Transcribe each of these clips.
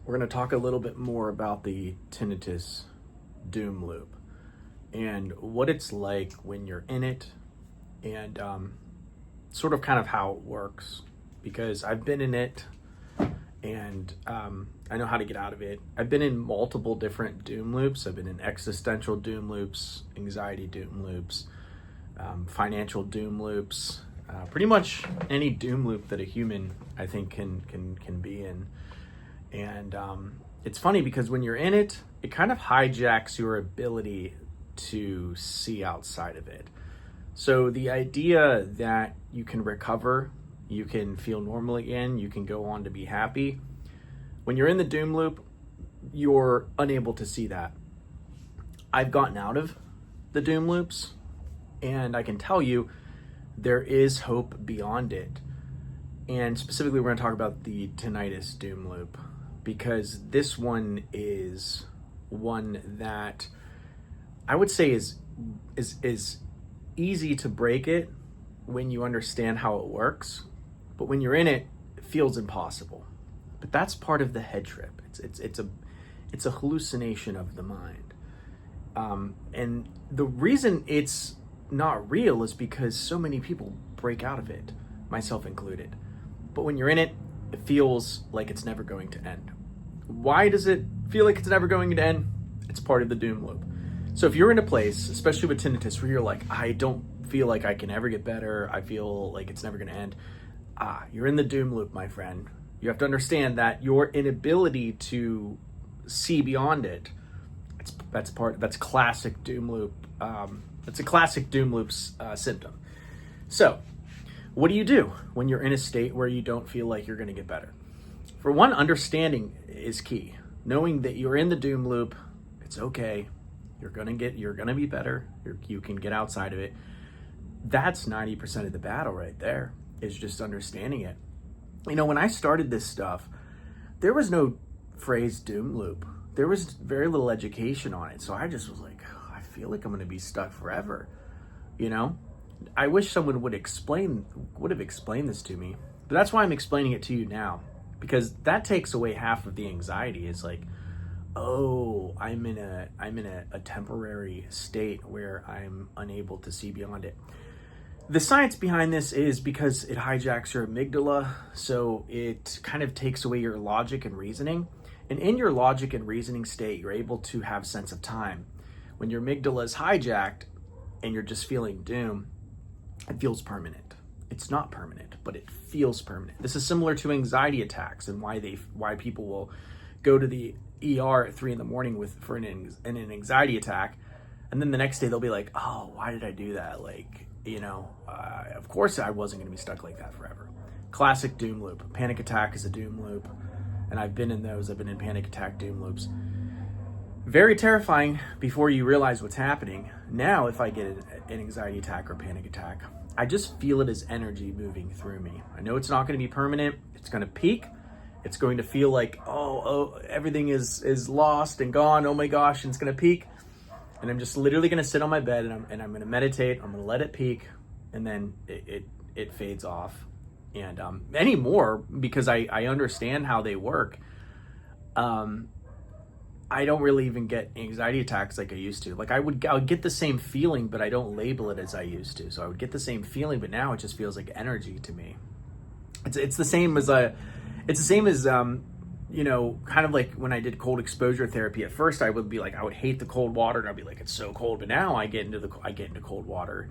We're going to talk a little bit more about the Tinnitus Doom Loop and what it's like when you're in it, and sort of kind of how it works, because I've been in it and I know how to get out of it. I've been in multiple different doom loops. I've been in existential doom loops, anxiety doom loops, financial doom loops, pretty much any doom loop that a human, I think, can be in. And it's funny because when you're in it, it kind of hijacks your ability to see outside of it. So the idea that you can recover, you can feel normal again, you can go on to be happy. When you're in the doom loop, you're unable to see that. I've gotten out of the doom loops, and I can tell you there is hope beyond it. And specifically, we're going to talk about the tinnitus doom loop, because this one is one that I would say is easy to break it when you understand how it works, but when you're in it, it feels impossible. But that's part of the head trip. It's a hallucination of the mind, and the reason it's not real is because so many people break out of it, myself included. But when you're in it, it feels like it's never going to end. Why does it feel like it's never going to end? It's part of the doom loop. So if you're in a place, especially with tinnitus, where you're like, I don't feel like I can ever get better, I feel like it's never going to end, you're in the doom loop, my friend. You have to understand that your inability to see beyond it, that's classic doom loop. It's a classic doom loop's symptom. So what do you do when you're in a state where you don't feel like you're going to get better? For one, understanding is key. Knowing that you're in the doom loop, it's okay. You're going to be better. You can get outside of it. That's 90% of the battle right there, is just understanding it. You know, when I started this stuff, there was no phrase doom loop. There was very little education on it. So I just was like, I feel like I'm going to be stuck forever. You know, I wish someone would have explained this to me, but that's why I'm explaining it to you now, because that takes away half of the anxiety. Is like, oh, I'm in a temporary state where I'm unable to see beyond it. The science behind this is because it hijacks your amygdala, so it kind of takes away your logic and reasoning. And in your logic and reasoning state, you're able to have sense of time. When your amygdala is hijacked and you're just feeling doom, it feels permanent. It's not permanent, but it feels permanent. This is similar to anxiety attacks and why people will go to the ER at 3 a.m. for an anxiety attack, and then the next day they'll be like, oh, why did I do that? Like, of course I wasn't going to be stuck like that forever. Classic doom loop. Panic attack is a doom loop, and I've been in those. I've been in panic attack doom loops. Very terrifying before you realize what's happening. Now, if I get an anxiety attack or panic attack, I just feel it as energy moving through me. I know it's not going to be permanent. It's going to peak. It's going to feel like, oh, everything is lost and gone. Oh my gosh, and it's going to peak. And I'm just literally going to sit on my bed and I'm going to meditate. I'm going to let it peak, and then it fades off. And anymore, because I understand how they work, I don't really even get anxiety attacks like I used to. Like I would get the same feeling, but I don't label it as I used to. So I would get the same feeling, but now it just feels like energy to me. It's the same as kind of like when I did cold exposure therapy. At first, I would be like, I would hate the cold water, and I'd be like, it's so cold. But now I get into cold water,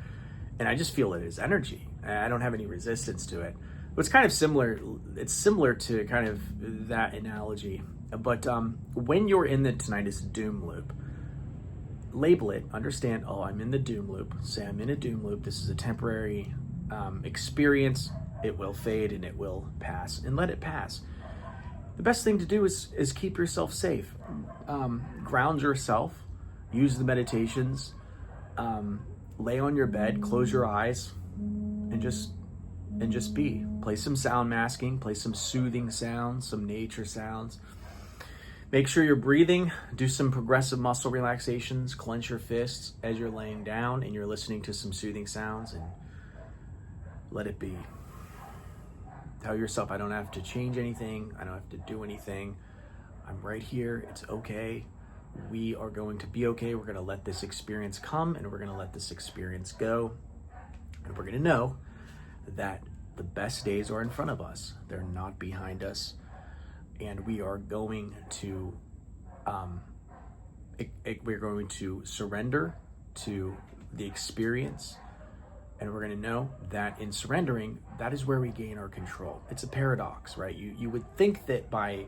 and I just feel it as energy. I don't have any resistance to it. But it's kind of similar. It's similar to kind of that analogy. But when you're in the tinnitus doom loop, label it. Understand. Oh, I'm in the doom loop. Say I'm in a doom loop. This is a temporary experience. It will fade and it will pass, and let it pass. The best thing to do is keep yourself safe. Ground yourself. Use the meditations. Lay on your bed. Close your eyes, and just be. Play some sound masking. Play some soothing sounds. Some nature sounds. Make sure you're breathing. Do some progressive muscle relaxations. Clench your fists as you're laying down and you're listening to some soothing sounds, and let it be. Tell yourself, I don't have to change anything. I don't have to do anything. I'm right here. It's okay. We are going to be okay. We're going to let this experience come, and we're going to let this experience go. And we're going to know that the best days are in front of us. They're not behind us. And we are going to we're going to surrender to the experience, and we're going to know that in surrendering, that is where we gain our control. It's a paradox, right? You would think that by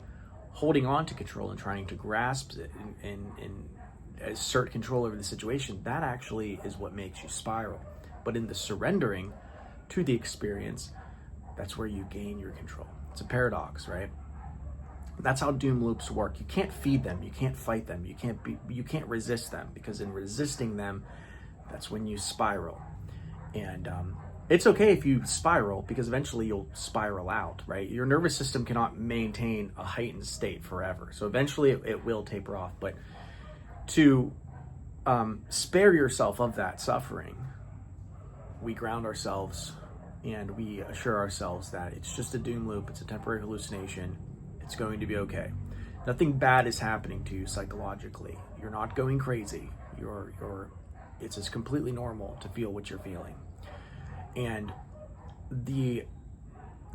holding on to control and trying to grasp it and assert control over the situation, that actually is what makes you spiral. But in the surrendering to the experience, that's where you gain your control. It's a paradox, right? That's how doom loops work. You can't feed them, you can't fight them, you can't resist them, because in resisting them, that's when you spiral. And it's okay if you spiral, because eventually you'll spiral out, right? Your nervous system cannot maintain a heightened state forever. So eventually it will taper off. But to spare yourself of that suffering, we ground ourselves and we assure ourselves that it's just a doom loop, it's a temporary hallucination, it's going to be okay. Nothing bad is happening to you psychologically. You're not going crazy. It's just completely normal to feel what you're feeling. And the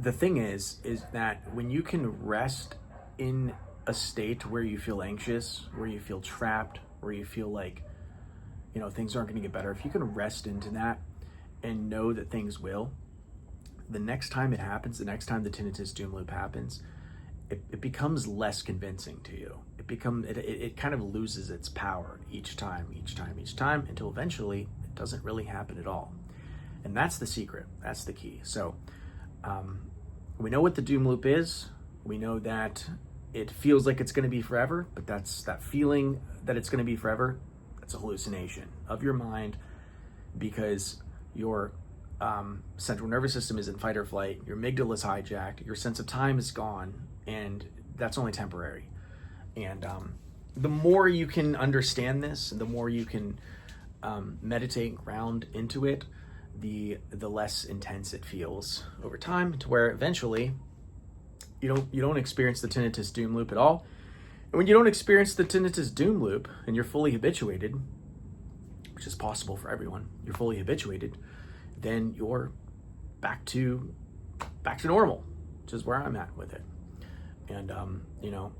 thing is that when you can rest in a state where you feel anxious, where you feel trapped, where you feel like, things aren't going to get better, if you can rest into that and know that things will, the next time it happens, the next time the tinnitus doom loop happens, it becomes less convincing to you. It kind of loses its power each time, until eventually it doesn't really happen at all. And that's the secret. That's the key. So we know what the doom loop is. We know that it feels like it's going to be forever, but that's that feeling that it's going to be forever. That's a hallucination of your mind, because your central nervous system is in fight or flight. Your amygdala is hijacked. Your sense of time is gone, and that's only temporary. And the more you can understand this, and the more you can meditate and ground into it, the less intense it feels over time, to where eventually you don't experience the tinnitus doom loop at all. And when you don't experience the tinnitus doom loop and you're fully habituated, which is possible for everyone, you're fully habituated, then you're back to normal, which is where I'm at with it. And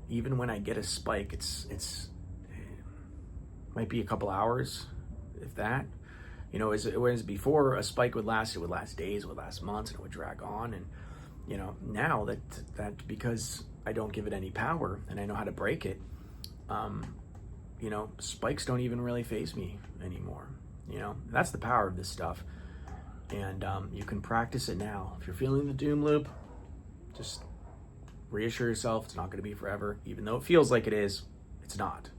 even when I get a spike, it might be a couple hours, if that. Whereas before, a spike would last days, it would last months, and it would drag on. And now that because I don't give it any power and I know how to break it, spikes don't even really faze me anymore. That's the power of this stuff. And you can practice it now. If you're feeling the doom loop, just reassure yourself it's not going to be forever. Even though it feels like it is, it's not.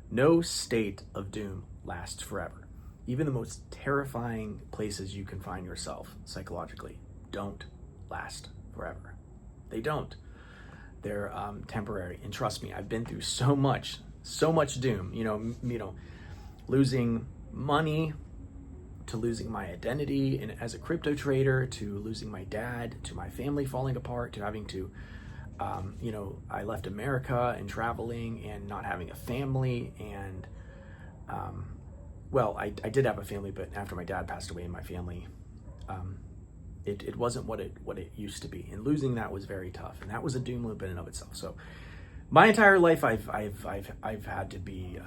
No state of doom lasts forever. Even the most terrifying places you can find yourself psychologically don't last forever. They don't. They're temporary. And trust me, I've been through so much doom. Losing money, to losing my identity as a crypto trader, to losing my dad, to my family falling apart, to having to, I left America and traveling and not having a family. And, I did have a family, but after my dad passed away, my family, it wasn't what it used to be. And losing that was very tough. And that was a doom loop in and of itself. So my entire life, I've had to be,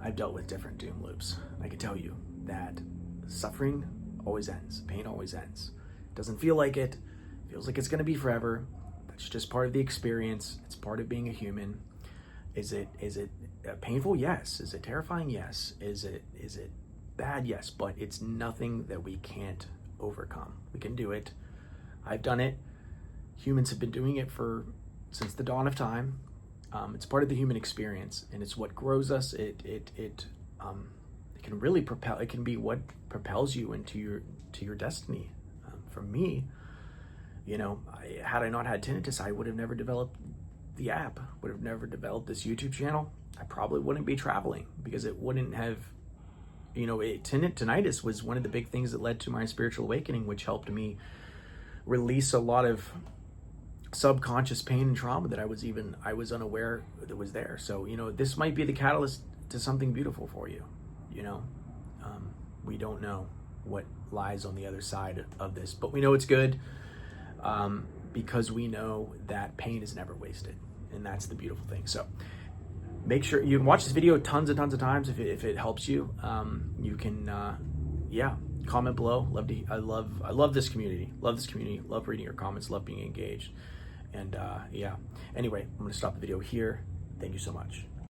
I've dealt with different doom loops. I can tell you that suffering always ends. Pain always ends. It doesn't feel like it. It feels like it's going to be forever. That's just part of the experience. It's part of being a human. Is it painful? Yes. Is it terrifying? Yes. Is it bad? Yes. But it's nothing that we can't overcome. We can do it. I've done it. Humans have been doing it since the dawn of time. It's part of the human experience, and it's what grows us. It can really propel. It can be what propels you into your destiny. For me, had I not had tinnitus, I would have never developed the app. Would have never developed this YouTube channel. I probably wouldn't be traveling, because it wouldn't have. Tinnitus was one of the big things that led to my spiritual awakening, which helped me release a lot of subconscious pain and trauma that I was unaware that was there. So, you know, this might be the catalyst to something beautiful for you. You know, we don't know what lies on the other side of this, but we know it's good, because we know that pain is never wasted, and that's the beautiful thing. So make sure you can watch this video tons and tons of times if it helps you. You can, comment below. I love this community. Love reading your comments. Love being engaged. And anyway, I'm going to stop the video here. Thank you so much.